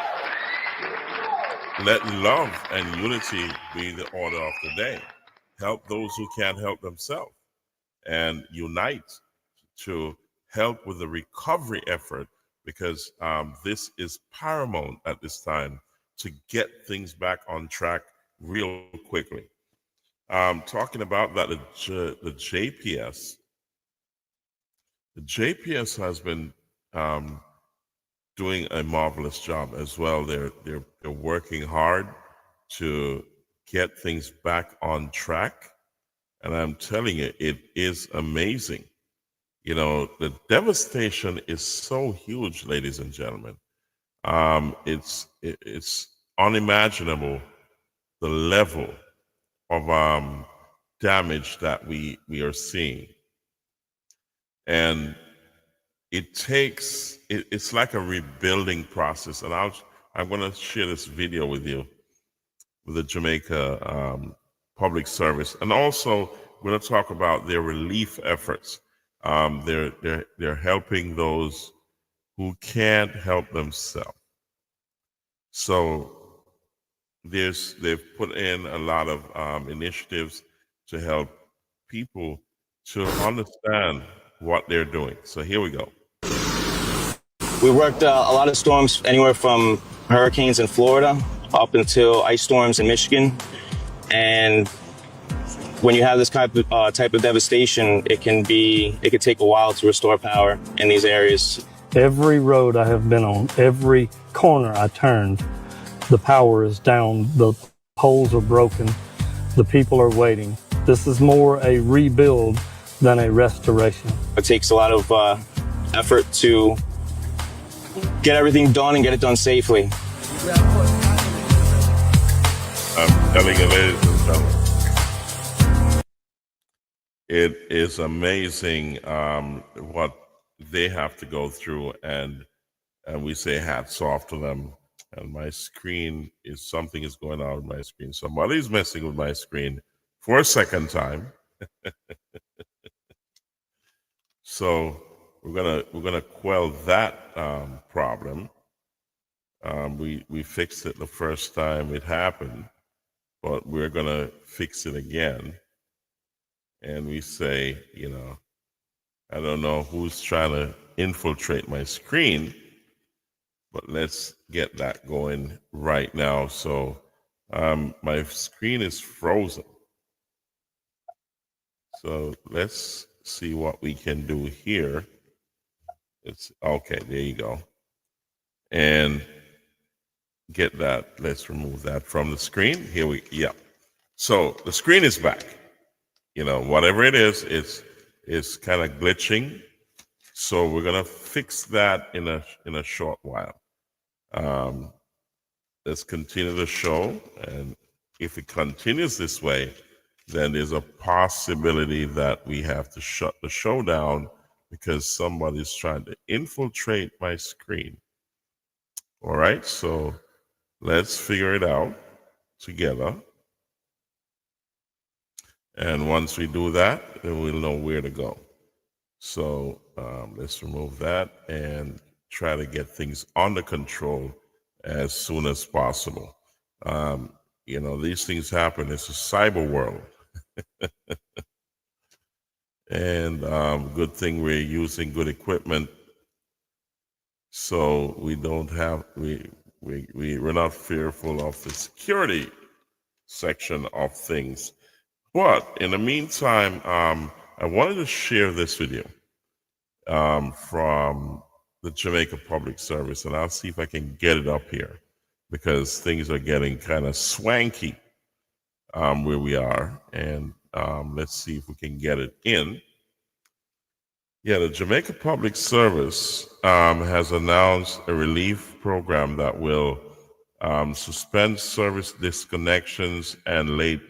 let love and unity be the order of the day. Help those who can't help themselves and unite to help with the recovery effort because this is paramount at this time to get things back on track real quickly. Talking about that, the JPS has been doing a marvelous job as well. They're working hard to get things back on track, and I'm telling you, it is amazing. You know, the devastation is so huge, ladies and gentlemen. It's unimaginable the level of damage that we are seeing, and it's like a rebuilding process. And I'm going to share this video with you with the Jamaica Public Service, and also we're going to talk about their relief efforts. They're helping those who can't help themselves. So they've put in a lot of initiatives to help people to understand what they're doing. So here we go. We worked a lot of storms, anywhere from hurricanes in Florida up until ice storms in Michigan. And when you have this type of devastation, it can take a while to restore power in these areas. Every road I have been on, every corner I turned, the power is down, the poles are broken, the people are waiting. This is more a rebuild than a restoration. It takes a lot of effort to get everything done and get it done safely. I'm telling you, ladies and gentlemen, it is amazing what they have to go through, and we say hats off to them. And my screen something is going on with my screen. Somebody's messing with my screen for a second time. So we're gonna quell that problem. We fixed it the first time it happened, but we're gonna fix it again. And we say, you know, I don't know who's trying to infiltrate my screen, but let's get that going right now. So my screen is frozen. So let's see what we can do here. It's okay, there you go. And get that, let's remove that from the screen. Yeah. So the screen is back. You know, whatever it is, it's kind of glitching. So we're gonna fix that in a short while. Let's continue the show, and if it continues this way, then there's a possibility that we have to shut the show down because somebody's trying to infiltrate my screen. All right, so let's figure it out together. And once we do that, then we'll know where to go. So let's remove that and try to get things under control as soon as possible. You know, these things happen. It's a cyber world. And good thing we're using good equipment, so we don't have we're not fearful of the security section of things. But in the meantime, I wanted to share this video from the Jamaica Public Service, and I'll see if I can get it up here because things are getting kind of swanky where we are, and let's see if we can get it in. Yeah, the Jamaica Public Service has announced a relief program that will suspend service disconnections and late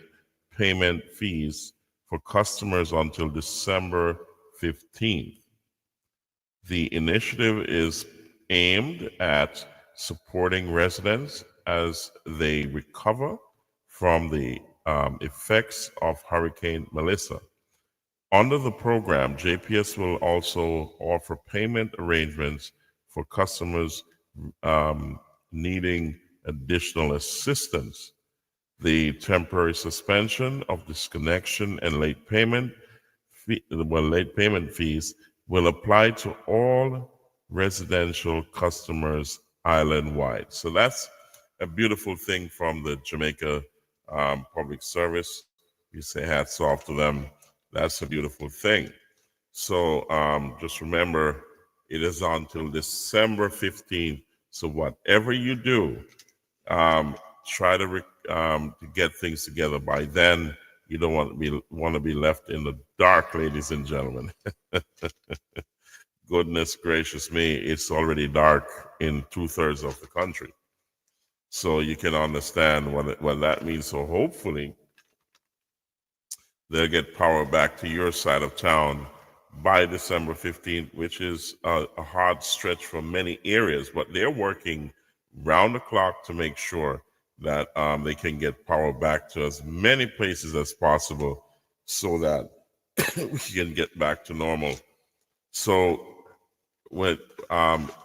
payment fees for customers until December 15th. The initiative is aimed at supporting residents as they recover from the effects of Hurricane Melissa. Under the program, JPS will also offer payment arrangements for customers needing additional assistance. The temporary suspension of disconnection and late payment fees will apply to all residential customers island-wide. So that's a beautiful thing from the Jamaica Public Service. We say hats off to them. That's a beautiful thing. So just remember, it is until December 15th. So whatever you do, try to get things together by then. You don't want to be left in the dark, ladies and gentlemen. Goodness gracious me, it's already dark in 2/3 of the country. So you can understand what that means. So hopefully they'll get power back to your side of town by December 15th, which is a hard stretch for many areas, but they're working round the clock to make sure that they can get power back to as many places as possible so that we can get back to normal. So with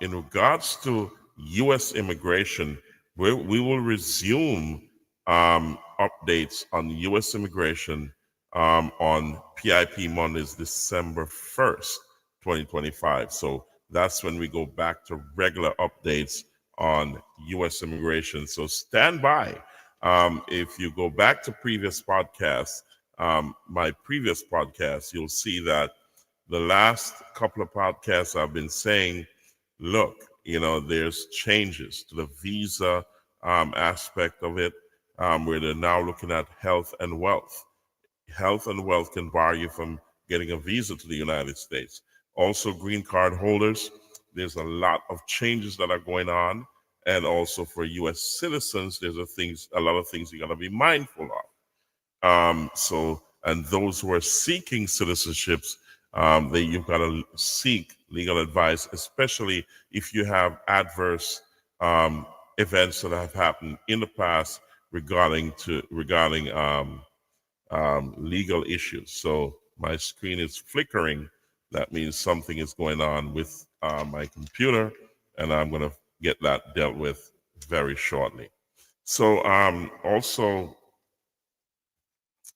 in regards to U.S. immigration, we will resume updates on U.S. immigration on PIP Mondays, December 1st, 2025. So that's when we go back to regular updates on U.S. immigration. So stand by. If you go back to previous podcasts, my previous podcast, you'll see that the last couple of podcasts I've been saying, look, there's changes to the visa aspect of it, where they're now looking at health and wealth. Health and wealth can bar you from getting a visa to the United States. Also, green card holders, there's a lot of changes that are going on. And also for U.S. citizens, there's a lot of things you got to be mindful of. And those who are seeking citizenships, you've got to seek legal advice, especially if you have adverse events that have happened in the past regarding legal issues. So my screen is flickering. That means something is going on with my computer, and I'm going to get that dealt with very shortly. So also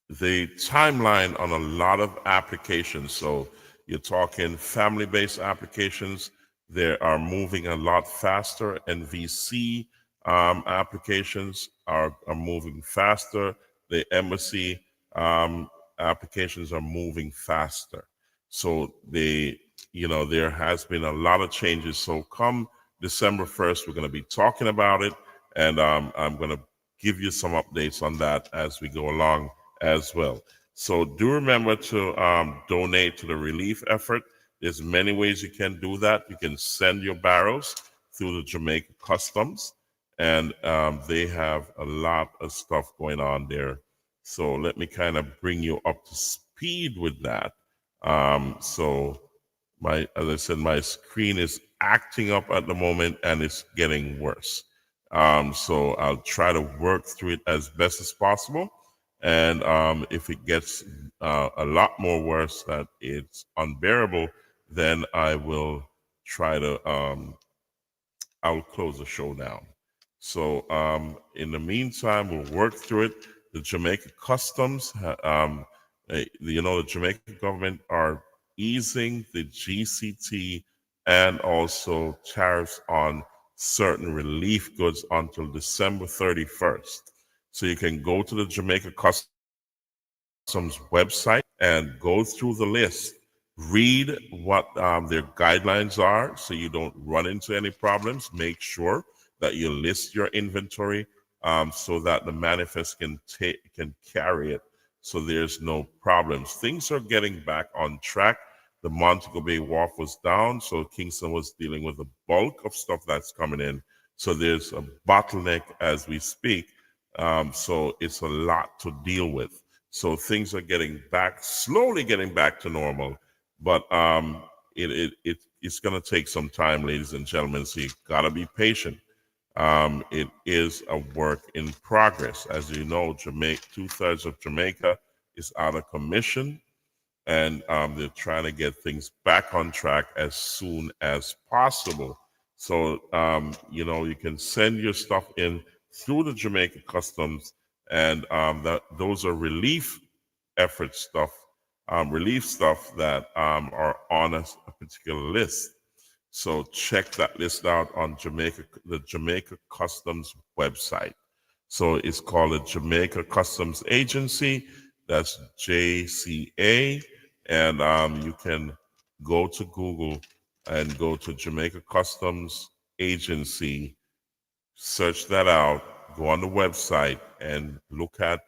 the timeline on a lot of applications. So you're talking family-based applications. They are moving a lot faster, and VC applications are moving faster. The embassy applications are moving faster. So there has been a lot of changes. So come December 1st, we're going to be talking about it, and I'm going to give you some updates on that as we go along as well. So do remember to donate to the relief effort. There's many ways you can do that. You can send your barrels through the Jamaica Customs, and they have a lot of stuff going on there. So let me kind of bring you up to speed with that. So as I said, my screen is acting up at the moment, and it's getting worse. So I'll try to work through it as best as possible. And if it gets a lot more worse, that it's unbearable, then I will try to, I'll close the show down. So in the meantime, we'll work through it. The Jamaica Customs, the Jamaican government are easing the GCT and also tariffs on certain relief goods until December 31st. So you can go to the Jamaica Customs website and go through the list. Read what their guidelines are so you don't run into any problems. Make sure that you list your inventory so that the manifest can carry it, so there's no problems. Things are getting back on track. The Montego Bay Wharf was down, so Kingston was dealing with the bulk of stuff that's coming in. So there's a bottleneck as we speak. So it's a lot to deal with. So things are slowly getting back to normal, but it's going to take some time, ladies and gentlemen. So you got to be patient. It is a work in progress. As you know, 2/3 of Jamaica is out of commission, and they're trying to get things back on track as soon as possible. So, you can send your stuff in through the Jamaica Customs, and those are relief effort stuff, relief stuff that are on a particular list. So check that list out on the Jamaica Customs website. So it's called the Jamaica Customs Agency. That's JCA, and you can go to Google and go to Jamaica Customs Agency, search that out, go on the website and look at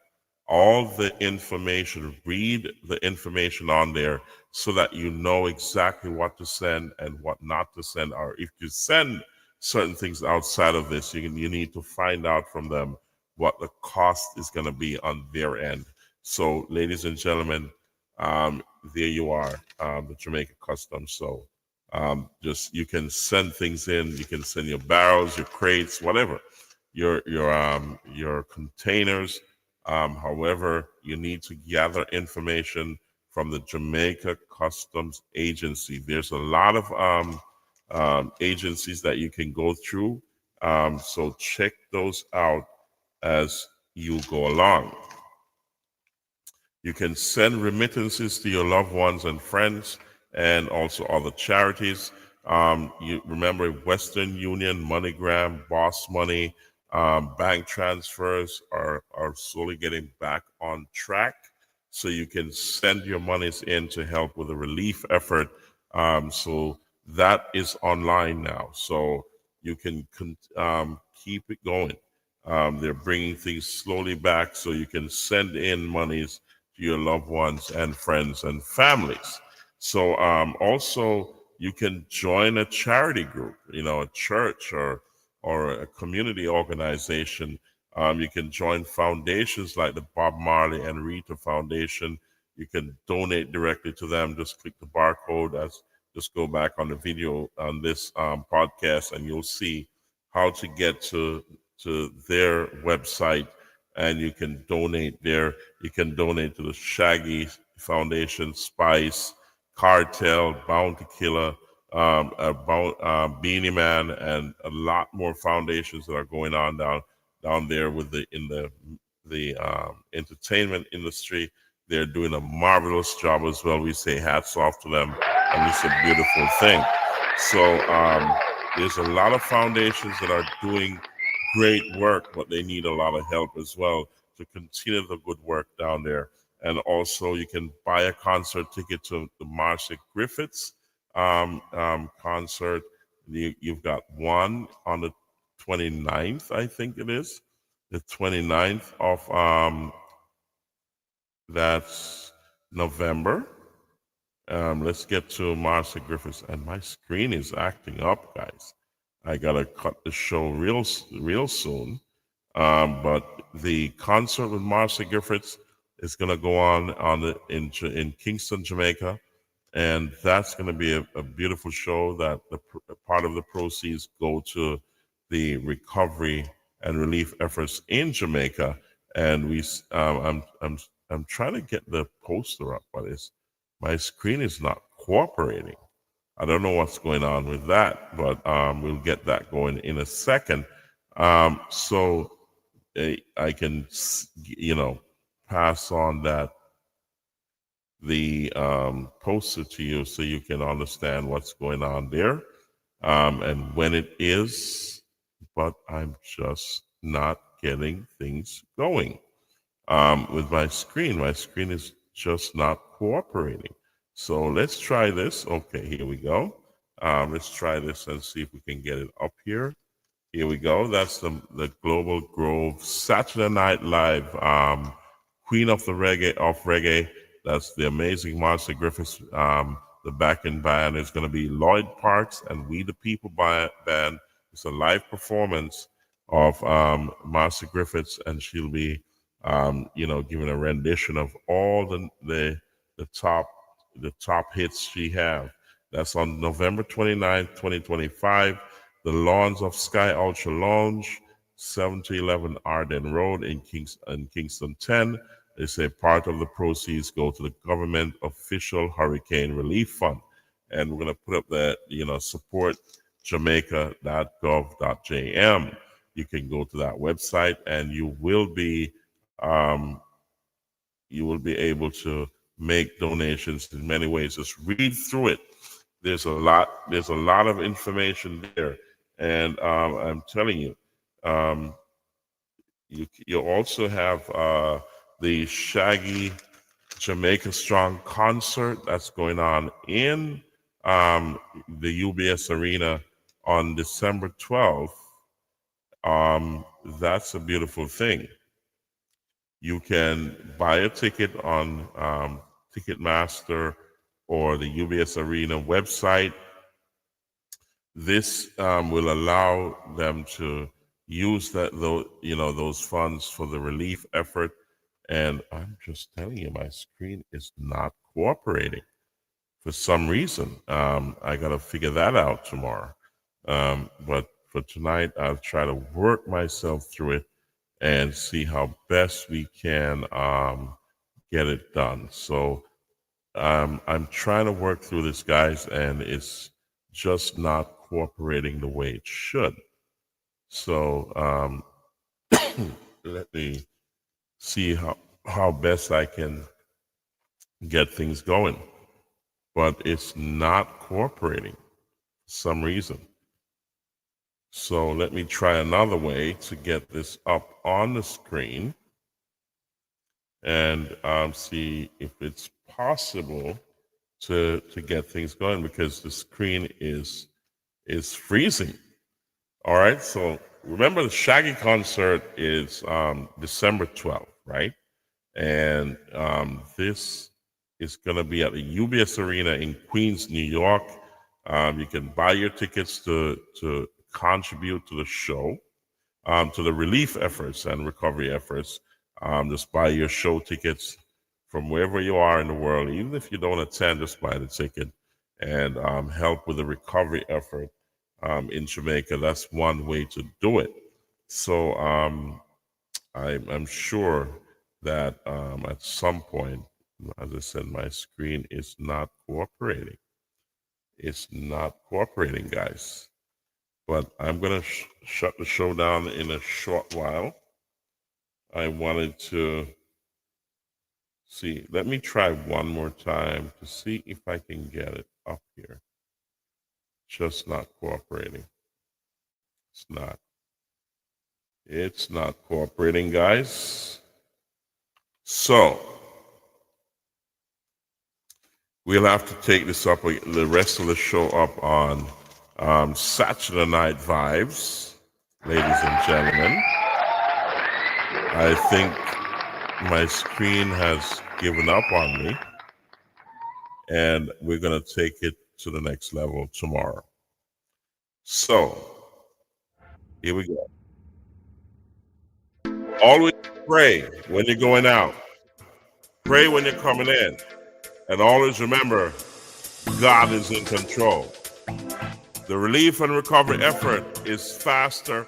all the information, read the information on there so that you know exactly what to send and what not to send. Or if you send certain things outside of this, you need to find out from them what the cost is going to be on their end. So, ladies and gentlemen, there you are, the Jamaica Customs. So, just you can send things in. You can send your barrels, your crates, whatever, your containers. However, you need to gather information from the Jamaica Customs Agency. There's a lot of agencies that you can go through. So check those out as you go along. You can send remittances to your loved ones and friends and also other charities. You remember Western Union, MoneyGram, Boss Money, bank transfers are slowly getting back on track. So you can send your monies in to help with the relief effort. So that is online now. So you can keep it going. They're bringing things slowly back so you can send in monies to your loved ones and friends and families. So also you can join a charity group, a church or a community organization. You can join foundations like the Bob Marley and Rita Foundation. You can donate directly to them. Just click the barcode. Just go back on the video on this podcast, and you'll see how to get to their website, and you can donate there. You can donate to the Shaggy Foundation, Spice, Cartel, Bounty Killer, Beanie Man, and a lot more foundations that are going on down there in the entertainment industry. They're doing a marvelous job as well. We say hats off to them, and it's a beautiful thing. So there's a lot of foundations that are doing great work, but they need a lot of help as well to continue the good work down there. And also, you can buy a concert ticket to the Marcia Griffiths concert. You've got one on the 29th, I think it is, the 29th of that's November. Let's get to Marcia Griffiths, and my screen is acting up, guys. I gotta cut the show real soon. But the concert with Marcia Griffiths is gonna go on in Kingston, Jamaica, and that's gonna be a beautiful show. That part of the proceeds go to the recovery and relief efforts in Jamaica. And I'm trying to get the poster up, but my screen is not cooperating. I don't know what's going on with that, but we'll get that going in a second. So I can, pass on the poster to you so you can understand what's going on there and when it is, but I'm just not getting things going with my screen. My screen is just not cooperating. So let's try this. Okay, here we go. Let's try this and see if we can get it up here. Here we go. That's the Global Grove Saturday Night Live Queen of the Reggae. That's the amazing Marcia Griffiths. The backing band is going to be Lloyd Parks and We the People Band. It's a live performance of Marcia Griffiths, and she'll be, giving a rendition of all the top hits she have. That's on November 29th, 2025. The Lawns of Sky Ultra Lounge, 7-11 Arden Road in Kingston 10. They say part of the proceeds go to the government official hurricane relief fund. And we're going to put up that, support jamaica.gov.jm. You can go to that website and you will be able to make donations in many ways. Just read through it. There's a lot of information there, and I'm telling you, you also have the Shaggy Jamaica Strong concert that's going on in the UBS Arena on December 12th. That's a beautiful thing. You can buy a ticket on Ticketmaster or the UBS Arena website. This will allow them to use those funds for the relief effort. And I'm just telling you, my screen is not cooperating for some reason. I got to figure that out tomorrow. But for tonight, I'll try to work myself through it and see how best we can get it done. So I'm trying to work through this, guys, and it's just not cooperating the way it should. So let me see how best I can get things going. But it's not cooperating for some reason. So let me try another way to get this up on the screen and see if it's possible to get things going, because the screen is freezing. All right, so remember the Shaggy concert is December 12th, right? And this is going to be at the UBS Arena in Queens, New York. You can buy your tickets to contribute to the show, to the relief efforts and recovery efforts. Just buy your show tickets from wherever you are in the world. Even if you don't attend, just buy the ticket and help with the recovery effort in Jamaica. That's one way to do it. So I'm sure that at some point, as I said, my screen is not cooperating. It's not cooperating, guys. But I'm going to shut the show down in a short while. I wanted to see. Let me try one more time to see if I can get it up here. Just not cooperating. It's not cooperating, guys. So we'll have to take this up, the rest of the show up on Saturday Night Vibes, ladies and gentlemen. I think my screen has given up on me, and we're going to take it to the next level tomorrow. So here we go. Always pray when you're going out. Pray when you're coming in. And always remember, God is in control. The relief and recovery effort is faster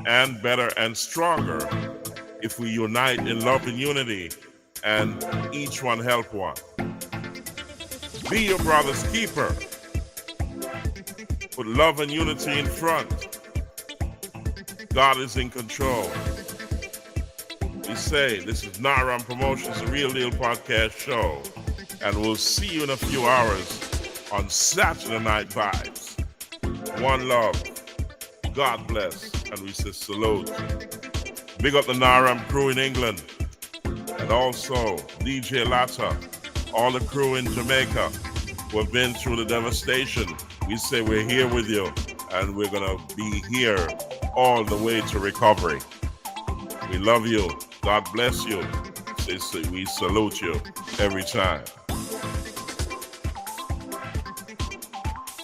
and better and stronger if we unite in love and unity and each one help one. Be your brother's keeper. Put love and unity in front. God is in control. We say this is Naram Promotions, the Real Deal Podcast Show. And we'll see you in a few hours on Saturday Night Vibes. One love. God bless. And we say salute. Big up the Naram crew in England. And also DJ Latta, all the crew in Jamaica who have been through the devastation. We say we're here with you, and we're going to be here all the way to recovery. We love you. God bless you. We salute you every time.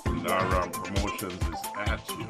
Naram Promotions is at you.